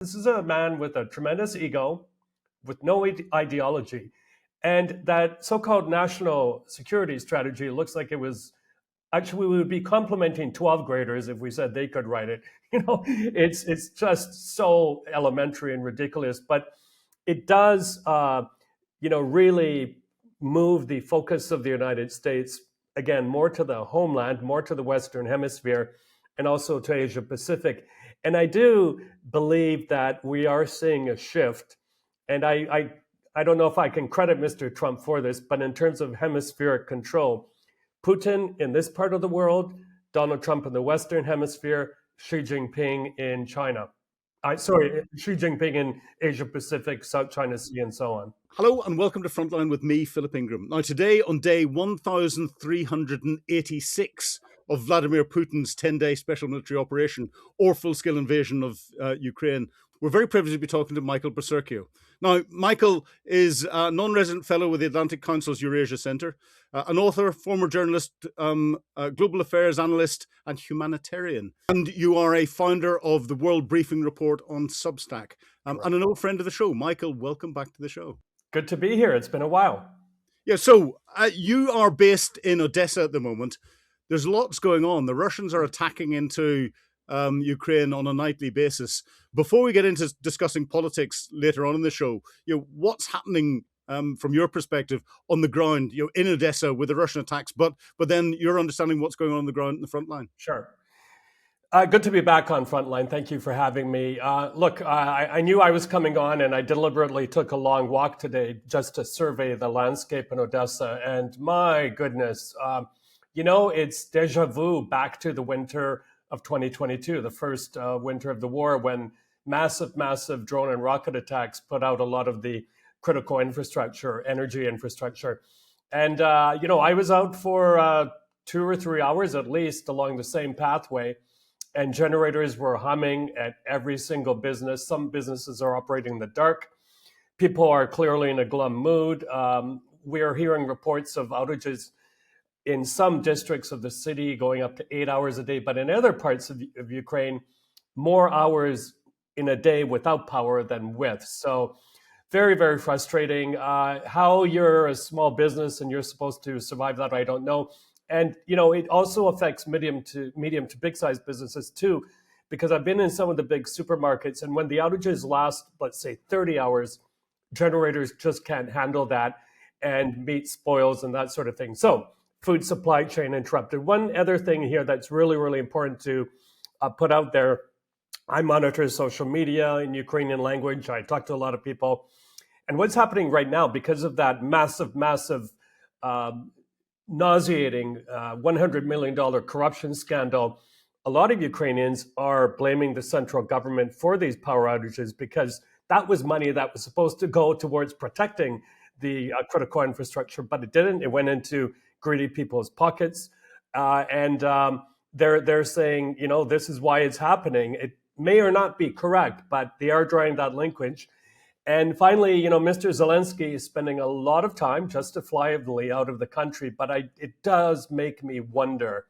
This is a man with a tremendous ego, with no ideology. And that so-called national security strategy looks like it was actually, we would be complimenting 12th graders if we said they could write it. It's just so elementary and ridiculous, but it does, really move the focus of the United States again more to the homeland, more to the Western Hemisphere, and also to Asia Pacific. And I do believe that we are seeing a shift. And I don't know if I can credit Mr. Trump for this, but in terms of hemispheric control, Putin in this part of the world, Donald Trump in the Western Hemisphere, Xi Jinping in China. Xi Jinping in Asia Pacific, South China Sea, and so on. Hello and welcome to Frontline with me, Philip Ingram. Now today, on day 1386 of Vladimir Putin's 10-day special military operation or full-scale invasion of Ukraine, we're very privileged to be talking to Michael Bociurkiw. Now, Michael is a non-resident fellow with the Atlantic Council's Eurasia Centre, an author, former journalist, global affairs analyst, and humanitarian. And you are a founder of the World Briefing Report on Substack, and an old friend of the show. Michael, welcome back to the show. Good to be here. It's been a while. Yeah, so you are based in Odessa at the moment. There's lots going on. The Russians are attacking into Ukraine on a nightly basis. Before we get into discussing politics later on in the show, what's happening from your perspective on the ground, in Odessa with the Russian attacks, but then your understanding what's going on the ground in the front line? Sure. Good to be back on Frontline. Thank you for having me. Look, I knew I was coming on, and I deliberately took a long walk today just to survey the landscape in Odessa. And my goodness, it's deja vu back to the winter of 2022, the first winter of the war, when massive drone and rocket attacks put out a lot of the critical infrastructure, energy infrastructure. And, I was out for 2 or 3 hours at least along the same pathway, and generators were humming at every single business. Some businesses are operating in the dark. People are clearly in a glum mood. We're hearing reports of outages in some districts of the city going up to 8 hours a day, but in other parts of Ukraine, more hours in a day without power than with. So very, very frustrating. How you're a small business and you're supposed to survive that, I don't know. And, it also affects medium to big size businesses too, because I've been in some of the big supermarkets, and when the outages last, let's say 30 hours, generators just can't handle that, and meat spoils and that sort of thing. So food supply chain interrupted. One other thing here that's really, really important to put out there, I monitor social media in Ukrainian language. I talk to a lot of people. And what's happening right now, because of that massive, nauseating $100 million corruption scandal, a lot of Ukrainians are blaming the central government for these power outages, because that was money that was supposed to go towards protecting the critical infrastructure, but it didn't. It went into greedy people's pockets. And they're saying, this is why it's happening. It may or not be correct, but they are drawing that linkage. And finally, Mr. Zelensky is spending a lot of time justifiably out of the country, but it does make me wonder.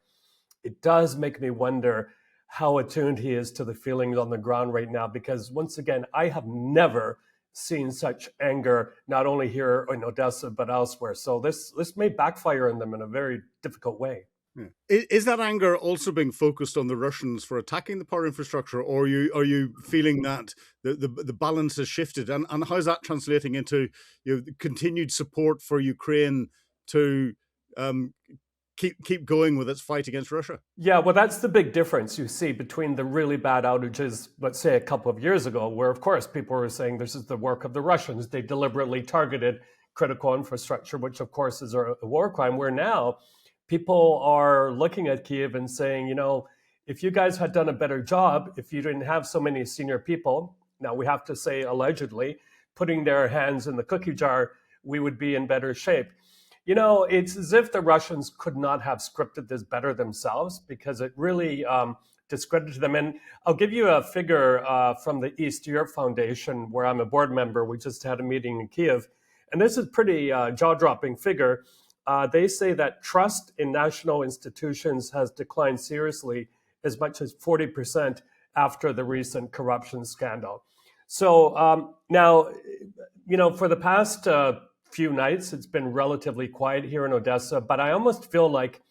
It does make me wonder how attuned he is to the feelings on the ground right now, because once again, I have never seen such anger, not only here in Odessa, but elsewhere. So this may backfire on them in a very difficult way. Yeah. Is that anger also being focused on the Russians for attacking the power infrastructure, or are you feeling that the balance has shifted? And how is that translating into continued support for Ukraine to keep going with its fight against Russia? Yeah, well, that's the big difference you see between the really bad outages, let's say a couple of years ago, where, of course, people were saying this is the work of the Russians. They deliberately targeted critical infrastructure, which, of course, is a war crime, where now people are looking at Kyiv and saying, if you guys had done a better job, if you didn't have so many senior people, now we have to say allegedly, putting their hands in the cookie jar, we would be in better shape. It's as if the Russians could not have scripted this better themselves, because it really discredited them. And I'll give you a figure from the East Europe Foundation, where I'm a board member. We just had a meeting in Kyiv. And this is pretty jaw-dropping figure. They say that trust in national institutions has declined seriously, as much as 40% after the recent corruption scandal. So now, for the past few nights, it's been relatively quiet here in Odessa, but I almost feel like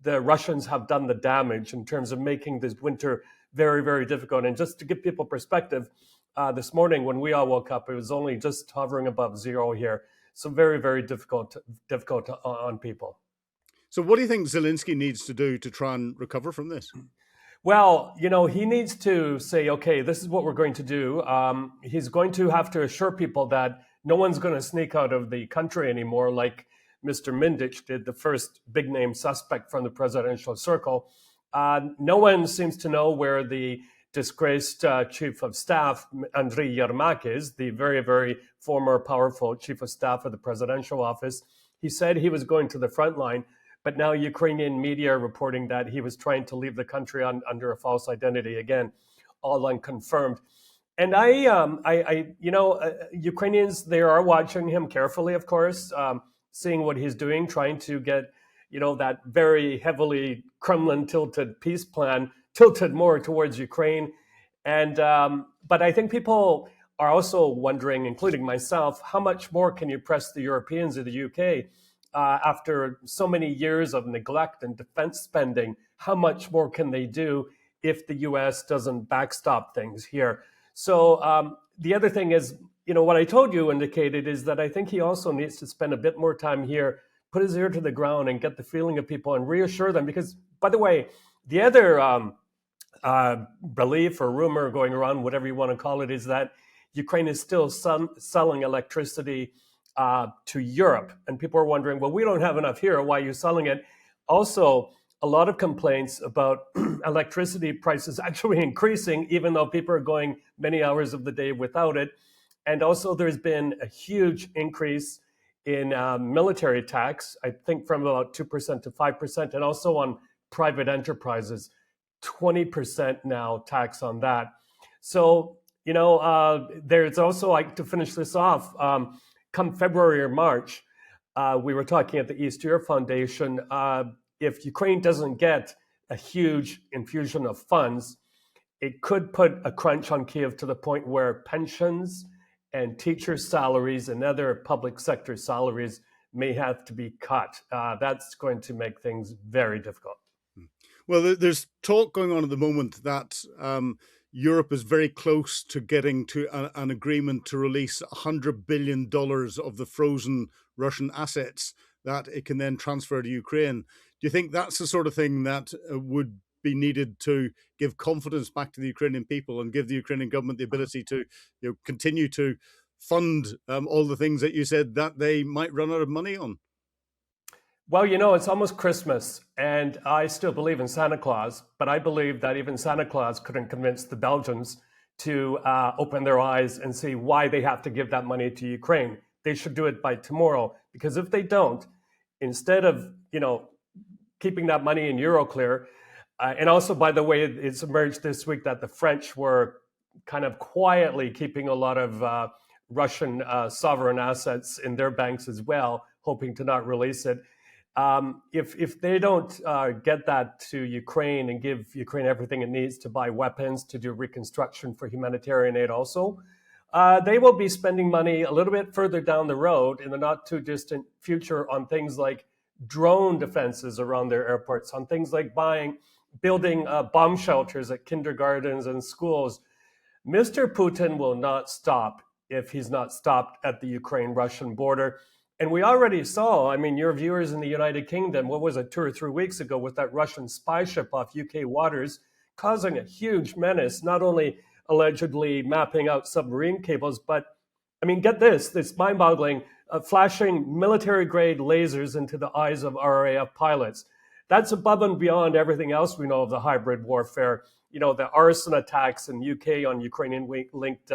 the Russians have done the damage in terms of making this winter very, very difficult. And just to give people perspective, this morning when we all woke up, it was only just hovering above zero here. So very, very difficult on people. So what do you think Zelensky needs to do to try and recover from this? Well, he needs to say, okay, this is what we're going to do. He's going to have to assure people that no one's going to sneak out of the country anymore, like Mr. Mindich did, the first big name suspect from the presidential circle. No one seems to know where the disgraced chief of staff, Andriy Yermak, is, the very, very former powerful chief of staff of the presidential office. He said he was going to the front line, but now Ukrainian media are reporting that he was trying to leave the country under a false identity. Again, all unconfirmed. And Ukrainians, they are watching him carefully, of course, seeing what he's doing, trying to get, that very heavily Kremlin tilted peace plan tilted more towards Ukraine. And but I think people are also wondering, including myself, how much more can you press the Europeans or the UK after so many years of neglect and defense spending? How much more can they do if the US doesn't backstop things here? So the other thing is, what I told you indicated is that I think he also needs to spend a bit more time here, put his ear to the ground and get the feeling of people and reassure them. Because, by the way, the other belief or rumor going around, whatever you want to call it, is that Ukraine is still selling electricity to Europe. And people are wondering, well, we don't have enough here. Why are you selling it? Also, a lot of complaints about electricity prices actually increasing, even though people are going many hours of the day without it. And also, there's been a huge increase in military tax, I think from about 2% to 5%, and also on private enterprises, 20% now tax on that. So, there's also, like, to finish this off, come February or March, we were talking at the East Europe Foundation, if Ukraine doesn't get a huge infusion of funds, it could put a crunch on Kyiv to the point where pensions and teachers' salaries and other public sector salaries may have to be cut. That's going to make things very difficult. Well, there's talk going on at the moment that Europe is very close to getting to an agreement to release $100 billion of the frozen Russian assets that it can then transfer to Ukraine. Do you think that's the sort of thing that would be needed to give confidence back to the Ukrainian people and give the Ukrainian government the ability to continue to fund all the things that you said that they might run out of money on? Well, it's almost Christmas, and I still believe in Santa Claus, but I believe that even Santa Claus couldn't convince the Belgians to open their eyes and see why they have to give that money to Ukraine. They should do it by tomorrow, because if they don't, instead of, keeping that money in Euroclear, and also, by the way, it's emerged this week that the French were kind of quietly keeping a lot of Russian sovereign assets in their banks as well, hoping to not release it. If they don't get that to Ukraine and give Ukraine everything it needs to buy weapons, to do reconstruction for humanitarian aid also, they will be spending money a little bit further down the road in the not too distant future on things like drone defenses around their airports, on things like building bomb shelters at kindergartens and schools. Mr. Putin will not stop if he's not stopped at the Ukraine-Russian border. And we already saw, your viewers in the United Kingdom, what was it, 2 or 3 weeks ago, with that Russian spy ship off UK waters, causing a huge menace, not only allegedly mapping out submarine cables, but, get this, it's mind-boggling, flashing military-grade lasers into the eyes of RAF pilots. That's above and beyond everything else we know of the hybrid warfare. The arson attacks in UK on Ukrainian-linked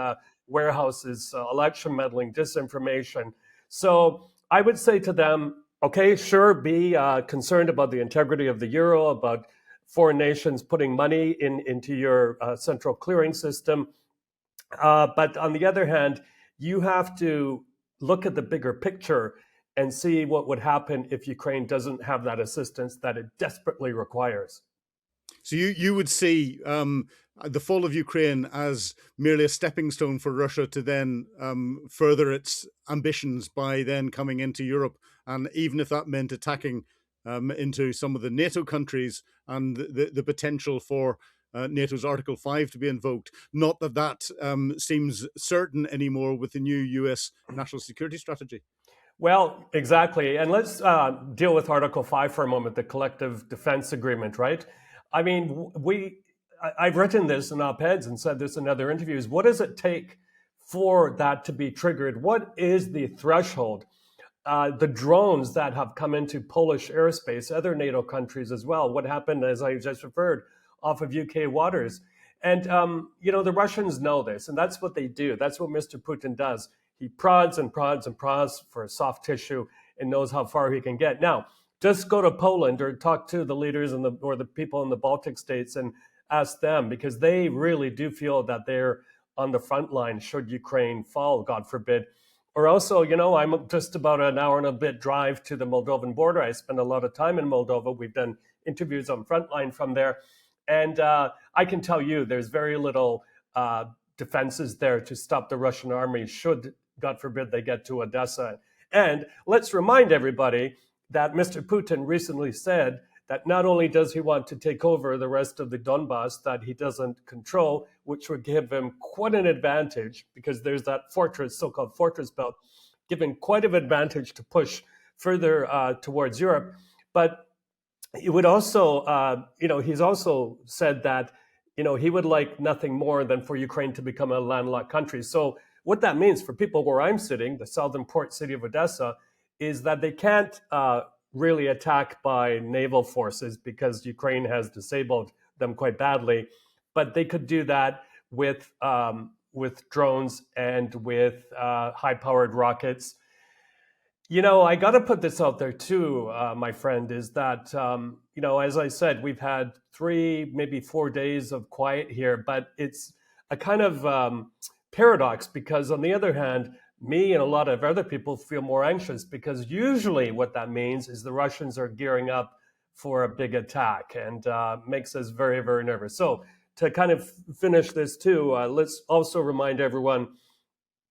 warehouses, election meddling, disinformation. So I would say to them, okay, sure, be concerned about the integrity of the euro, about foreign nations putting money into your central clearing system. But on the other hand, you have to look at the bigger picture and see what would happen if Ukraine doesn't have that assistance that it desperately requires. So you would see the fall of Ukraine as merely a stepping stone for Russia to then further its ambitions by then coming into Europe, and even if that meant attacking into some of the NATO countries and the potential for NATO's Article 5 to be invoked. Not that that seems certain anymore with the new US national security strategy. Well, exactly. And let's deal with Article 5 for a moment, the collective defense agreement, right? I mean, I've written this in op-eds and said this in other interviews. What does it take for that to be triggered? What is the threshold? The drones that have come into Polish airspace, other NATO countries as well. What happened, as I just referred, off of UK waters? And, the Russians know this, and that's what they do. That's what Mr. Putin does. He prods and prods and prods for soft tissue and knows how far he can get. Now, just go to Poland or talk to the leaders or the people in the Baltic states and ask them, because they really do feel that they're on the front line should Ukraine fall, God forbid. Or also, I'm just about an hour and a bit drive to the Moldovan border. I spend a lot of time in Moldova. We've done interviews on Frontline from there. And I can tell you there's very little defenses there to stop the Russian army should, God forbid, they get to Odessa. And let's remind everybody that Mr. Putin recently said that not only does he want to take over the rest of the Donbass that he doesn't control, which would give him quite an advantage because there's that fortress, so-called fortress belt, giving quite an advantage to push further towards Europe. But it would also, he's also said that, he would like nothing more than for Ukraine to become a landlocked country. So what that means for people where I'm sitting, the southern port city of Odessa, is that they can't really attack by naval forces because Ukraine has disabled them quite badly. But they could do that with drones and with high-powered rockets. I got to put this out there too, my friend, is that, as I said, we've had 3, maybe 4 days of quiet here, but it's a kind of paradox because on the other hand, me and a lot of other people feel more anxious because usually what that means is the Russians are gearing up for a big attack and makes us very, very nervous. So to kind of finish this too, let's also remind everyone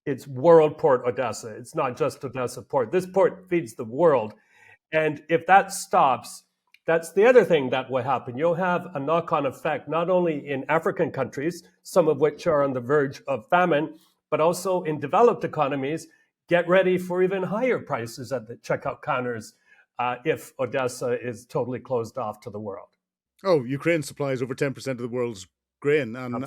it's World Port Odessa. It's not just Odessa Port. This port feeds the world. And if that stops, that's the other thing that will happen. You'll have a knock-on effect, not only in African countries, some of which are on the verge of famine, but also in developed economies. Get ready for even higher prices at the checkout counters if Odessa is totally closed off to the world. Oh, Ukraine supplies over 10% of the world's grain and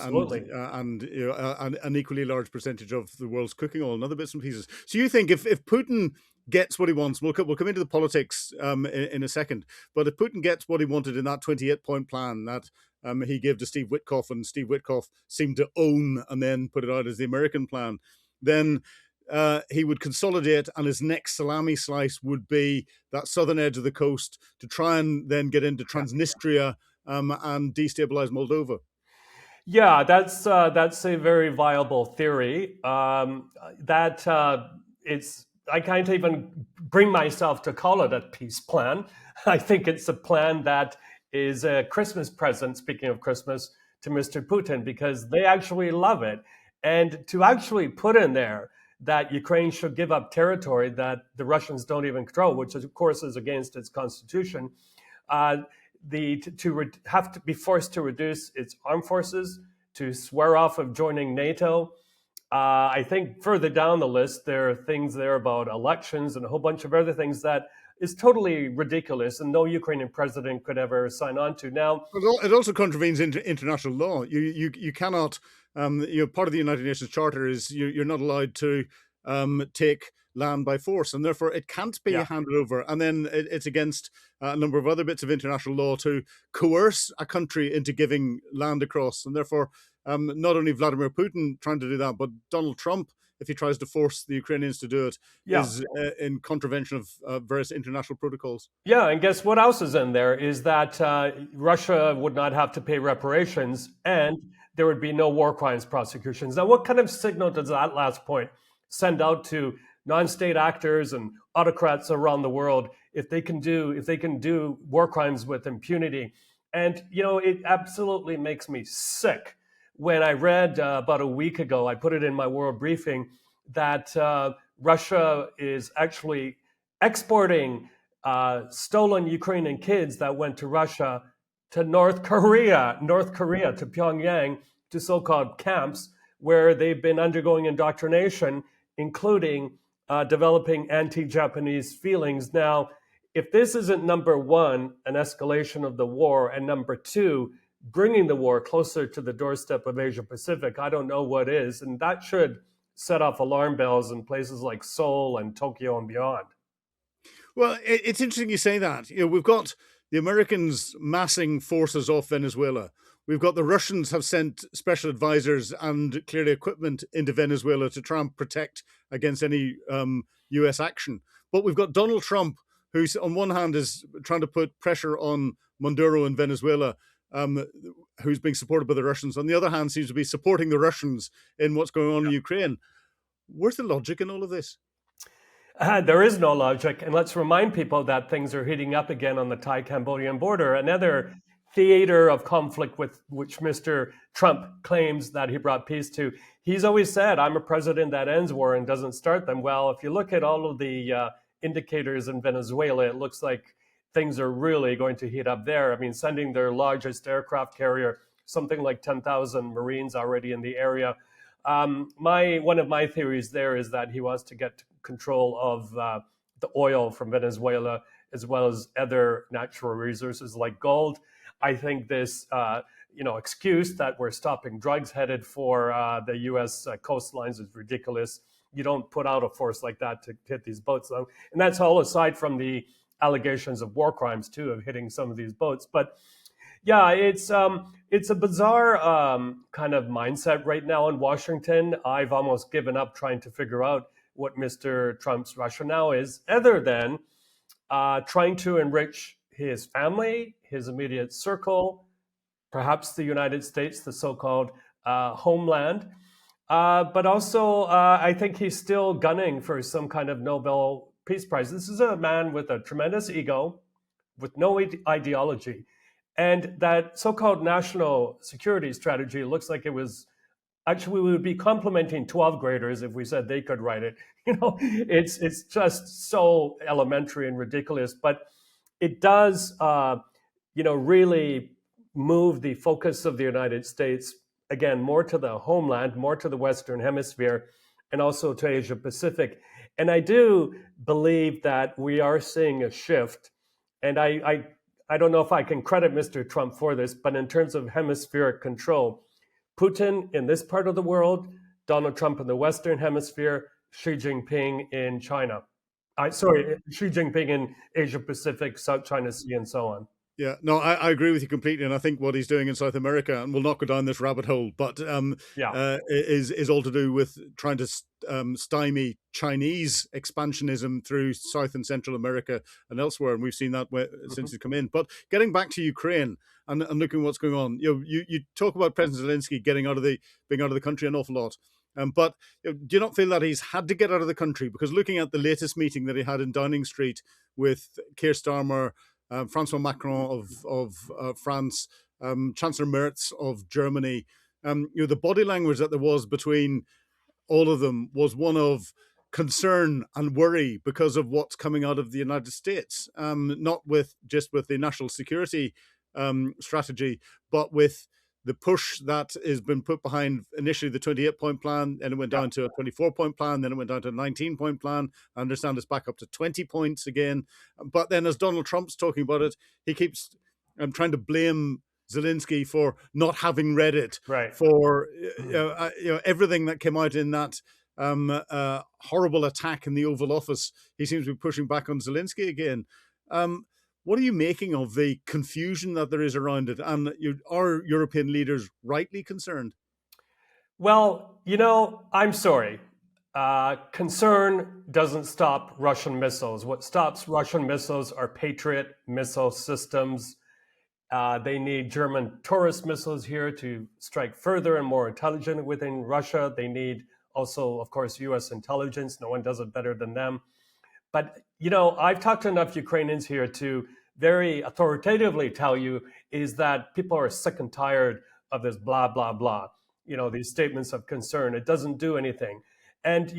an equally large percentage of the world's cooking oil and other bits and pieces. So you think if Putin gets what he wants, we'll come into the politics in a second, but if Putin gets what he wanted in that 28-point plan that he gave to Steve Witkoff, and Steve Witkoff seemed to own and then put it out as the American plan, then he would consolidate, and his next salami slice would be that southern edge of the coast to try and then get into Transnistria and destabilize Moldova. Yeah, that's a very viable theory. I can't even bring myself to call it a peace plan. I think it's a plan that is a Christmas present, speaking of Christmas, to Mr. Putin, because they actually love it. And to actually put in there that Ukraine should give up territory that the Russians don't even control, which of course is against its constitution, have to be forced to reduce its armed forces, to swear off of joining NATO. I think further down the list, there are things there about elections and a whole bunch of other things that is totally ridiculous and no Ukrainian president could ever sign on to. Now, it also contravenes international law. You cannot, part of the United Nations Charter is you're not allowed to take land by force, and therefore it can't be handed over. And then it's against a number of other bits of international law to coerce a country into giving land across. And therefore, not only Vladimir Putin trying to do that, but Donald Trump, if he tries to force the Ukrainians to do it, is in contravention of various international protocols. Yeah, and guess what else is in there is that Russia would not have to pay reparations and there would be no war crimes prosecutions. Now, what kind of signal does that last point send out to non-state actors and autocrats around the world if they can do war crimes with impunity And, it absolutely makes me sick when I read about a week ago, I put it in my World Briefing, that Russia is actually exporting stolen Ukrainian kids that went to Russia to North Korea, to Pyongyang, to so-called camps where they've been undergoing indoctrination, including developing anti-Japanese feelings. Now, if this isn't number one, an escalation of the war, and number two, bringing the war closer to the doorstep of Asia Pacific, I don't know what is. And that should set off alarm bells in places like Seoul and Tokyo and beyond. Well, it's interesting you say that. We've got the Americans massing forces off Venezuela. We've got the Russians have sent special advisors and clearly equipment into Venezuela to try and protect against any US action. But we've got Donald Trump, who's on one hand is trying to put pressure on Maduro in Venezuela, who's being supported by the Russians. On the other hand, seems to be supporting the Russians in what's going on in Ukraine. Where's the logic in all of this? There is no logic. And let's remind people that things are heating up again on the Thai-Cambodian border, another theater of conflict with which Mr. Trump claims that he brought peace to. He's always said, I'm a president that ends war and doesn't start them. Well, if you look at all of the indicators in Venezuela, it looks like things are really going to heat up there. I mean, sending their largest aircraft carrier, something like 10,000 Marines already in the area. One of my theories there is that he wants to get control of the oil from Venezuela, as well as other natural resources like gold. I think this, excuse that we're stopping drugs headed for the U.S. Coastlines is ridiculous. You don't put out a force like that to hit these boats, though. And that's all aside from the allegations of war crimes too, of hitting some of these boats. But yeah, it's a bizarre kind of mindset right now in Washington. I've almost given up trying to figure out what Mr. Trump's rationale is, other than trying to enrich his family, his immediate circle, perhaps the United States, the so-called homeland. But also, I think he's still gunning for some kind of Nobel Peace Prize. This is a man with a tremendous ego, with no ideology. And that so-called national security strategy looks like it was, actually, we would be complimenting 12th graders if we said they could write it. It's just so elementary and ridiculous. But it does, really move the focus of the United States, again, more to the homeland, more to the Western Hemisphere, and also to Asia Pacific. And I do believe that we are seeing a shift. And I don't know if I can credit Mr. Trump for this, but in terms of hemispheric control, Putin in this part of the world, Donald Trump in the Western Hemisphere, Xi Jinping in China. Xi Jinping in Asia Pacific, South China Sea, and so on. Yeah, no, I agree with you completely, and I think what he's doing in South America, and we'll not go down this rabbit hole, but is all to do with trying to stymie Chinese expansionism through South and Central America and elsewhere, and we've seen that since he's come in. But getting back to Ukraine and looking at what's going on, you talk about President Zelensky being out of the country an awful lot. But do you not feel that he's had to get out of the country? Because looking at the latest meeting that he had in Downing Street with Keir Starmer, Francois Macron of France, Chancellor Merz of Germany, the body language that there was between all of them was one of concern and worry because of what's coming out of the United States, not just with the national security strategy, but with the push that has been put behind initially the 28-point plan, then it went down to a 24-point plan, then it went down to a 19-point plan. I understand it's back up to 20 points again. But then as Donald Trump's talking about it, he keeps trying to blame Zelensky for not having read it, for everything that came out in that horrible attack in the Oval Office. He seems to be pushing back on Zelensky again. What are you making of the confusion that there is around it? And are European leaders rightly concerned? Well, I'm sorry. Concern doesn't stop Russian missiles. What stops Russian missiles are Patriot missile systems. They need German Taurus missiles here to strike further and more intelligent within Russia. They need also, of course, U.S. intelligence. No one does it better than them. But, I've talked to enough Ukrainians here to very authoritatively tell you is that people are sick and tired of this blah, blah, blah, these statements of concern. It doesn't do anything. And,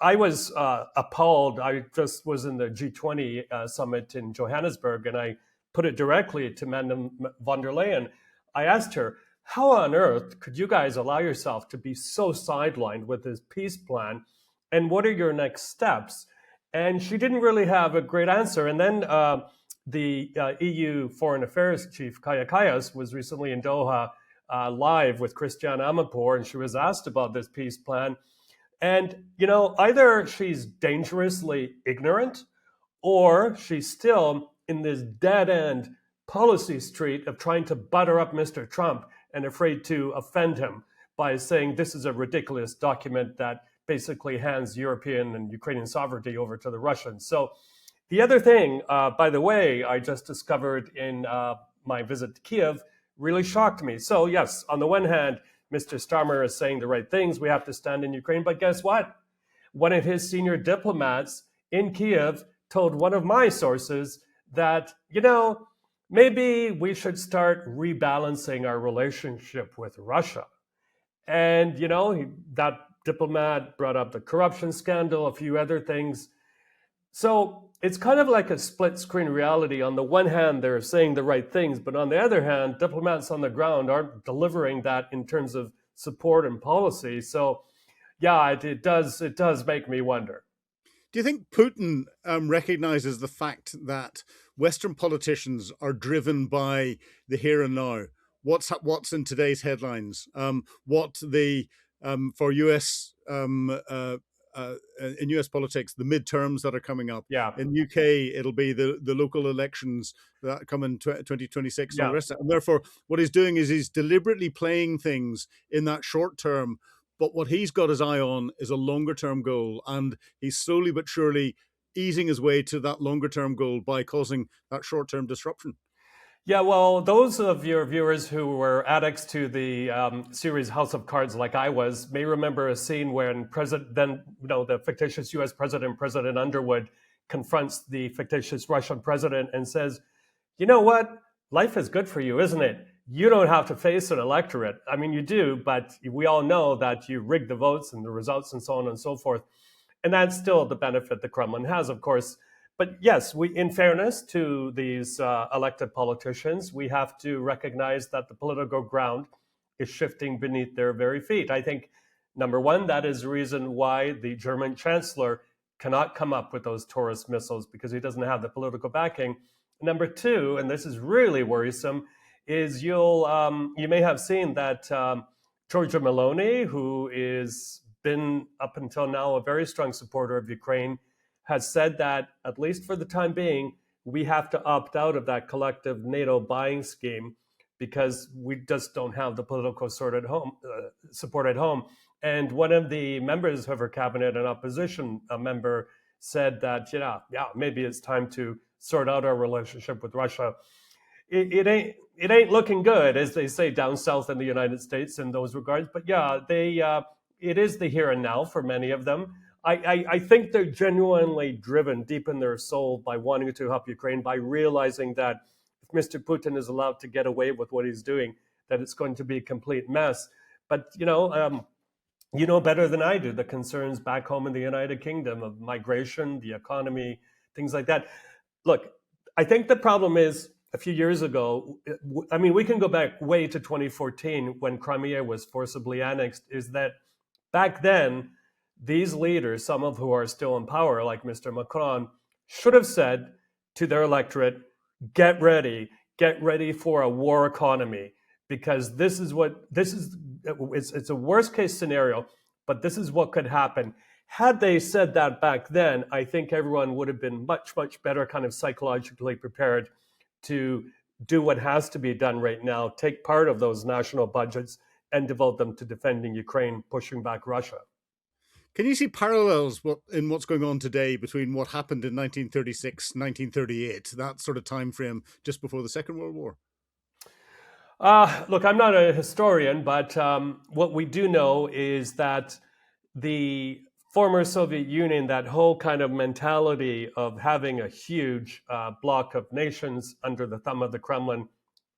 I was appalled. I just was in the G20 summit in Johannesburg, and I put it directly to Madame von der Leyen. I asked her, how on earth could you guys allow yourself to be so sidelined with this peace plan? And what are your next steps? And she didn't really have a great answer. And then the EU Foreign Affairs Chief, Kaya Kayas, was recently in Doha live with Christiane Amanpour, and she was asked about this peace plan. And, either she's dangerously ignorant or she's still in this dead end policy street of trying to butter up Mr. Trump and afraid to offend him by saying this is a ridiculous document that basically hands European and Ukrainian sovereignty over to the Russians. So the other thing, by the way, I just discovered in my visit to Kiev really shocked me. So yes, on the one hand, Mr. Starmer is saying the right things. We have to stand in Ukraine. But guess what? One of his senior diplomats in Kiev told one of my sources that, maybe we should start rebalancing our relationship with Russia. And, that diplomat brought up the corruption scandal, a few other things. So it's kind of like a split screen reality. On the one hand, they're saying the right things, but on the other hand, diplomats on the ground aren't delivering that in terms of support and policy. So yeah, it does make me wonder. Do you think Putin recognizes the fact that Western politicians are driven by the here and now? What's in today's headlines? What the for US in US politics, the midterms that are coming up. Yeah. In UK, it'll be the local elections that come in 2026 and all the rest of it. And therefore, what he's doing is he's deliberately playing things in that short term. But what he's got his eye on is a longer term goal. And he's slowly but surely easing his way to that longer term goal by causing that short term disruption. Yeah, well, those of your viewers who were addicts to the series House of Cards, like I was, may remember a scene when the fictitious U.S. President Underwood, confronts the fictitious Russian president and says, "You know what? Life is good for you, isn't it? You don't have to face an electorate. I mean, you do, but we all know that you rigged the votes and the results and so on and so forth." And that's still the benefit the Kremlin has, of course. But yes, in fairness to these elected politicians, we have to recognize that the political ground is shifting beneath their very feet. I think, number one, that is the reason why the German chancellor cannot come up with those Taurus missiles, because he doesn't have the political backing. Number two, and this is really worrisome, is you may have seen that Giorgia Meloni, who is been up until now a very strong supporter of Ukraine, has said that, at least for the time being, we have to opt out of that collective NATO buying scheme because we just don't have the political support at home. And one of the members of her cabinet, an opposition member, said that, maybe it's time to sort out our relationship with Russia. It ain't looking good, as they say down south in the United States in those regards. But it is the here and now for many of them. I think they're genuinely driven deep in their soul by wanting to help Ukraine, by realizing that if Mr. Putin is allowed to get away with what he's doing, that it's going to be a complete mess. But, you know better than I do the concerns back home in the United Kingdom of migration, the economy, things like that. Look, I think the problem is a few years ago, I mean, we can go back way to 2014 when Crimea was forcibly annexed, is that back then, these leaders, some of who are still in power, like Mr. Macron, should have said to their electorate, get ready for a war economy, because it's a worst case scenario, but this is what could happen. Had they said that back then, I think everyone would have been much, much better kind of psychologically prepared to do what has to be done right now, take part of those national budgets and devote them to defending Ukraine, pushing back Russia. Can you see parallels in what's going on today between what happened in 1936, 1938, that sort of time frame just before the Second World War? Look, I'm not a historian, but what we do know is that the former Soviet Union, that whole kind of mentality of having a huge block of nations under the thumb of the Kremlin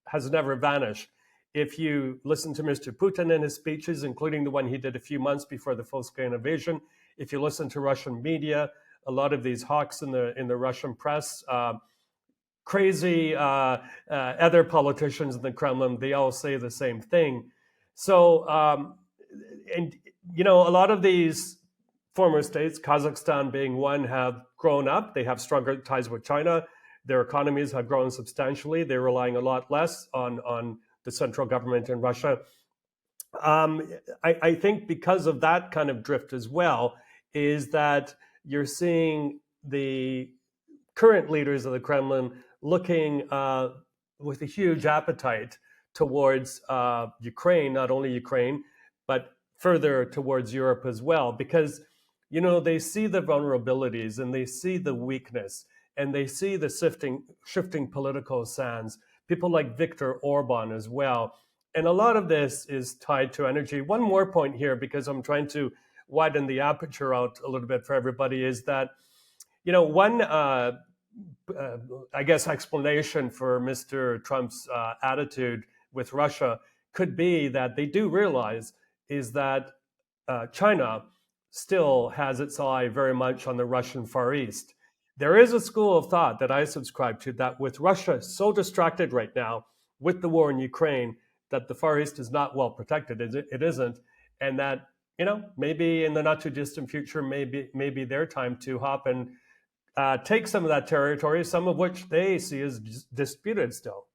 has never vanished. If you listen to Mr. Putin in his speeches, including the one he did a few months before the full-scale invasion, if you listen to Russian media, a lot of these hawks in the Russian press, crazy other politicians in the Kremlin, they all say the same thing. So, and a lot of these former states, Kazakhstan being one, have grown up. They have stronger ties with China. Their economies have grown substantially. They're relying a lot less on the central government in Russia. I think because of that kind of drift as well, is that you're seeing the current leaders of the Kremlin looking with a huge appetite towards Ukraine, not only Ukraine, but further towards Europe as well, because they see the vulnerabilities and they see the weakness and they see the shifting political sands. People like Viktor Orban as well. And a lot of this is tied to energy. One more point here, because I'm trying to widen the aperture out a little bit for everybody, is that, one, I guess, explanation for Mr. Trump's attitude with Russia could be that they do realize is that China still has its eye very much on the Russian Far East. There is a school of thought that I subscribe to that with Russia so distracted right now with the war in Ukraine, that the Far East is not well protected. It isn't. And that, maybe in the not too distant future, maybe their time to hop and take some of that territory, some of which they see as disputed still.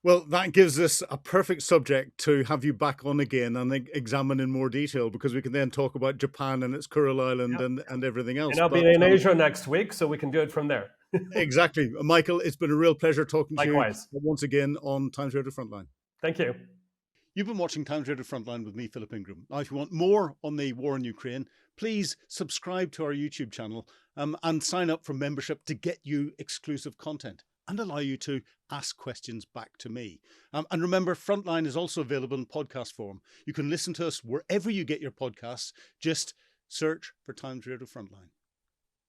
Well, that gives us a perfect subject to have you back on again and examine in more detail, because we can then talk about Japan and its Kuril Island and everything else. And I'll be in Asia next week, so we can do it from there. Exactly. Michael, it's been a real pleasure talking to Likewise. you once again on Times Radio Frontline. Thank you. You've been watching Times Radio Frontline with me, Philip Ingram. Now, if you want more on the war in Ukraine, please subscribe to our YouTube channel and sign up for membership to get you exclusive content and allow you to ask questions back to me. And remember, Frontline is also available in podcast form. You can listen to us wherever you get your podcasts. Just search for Times Radio Frontline.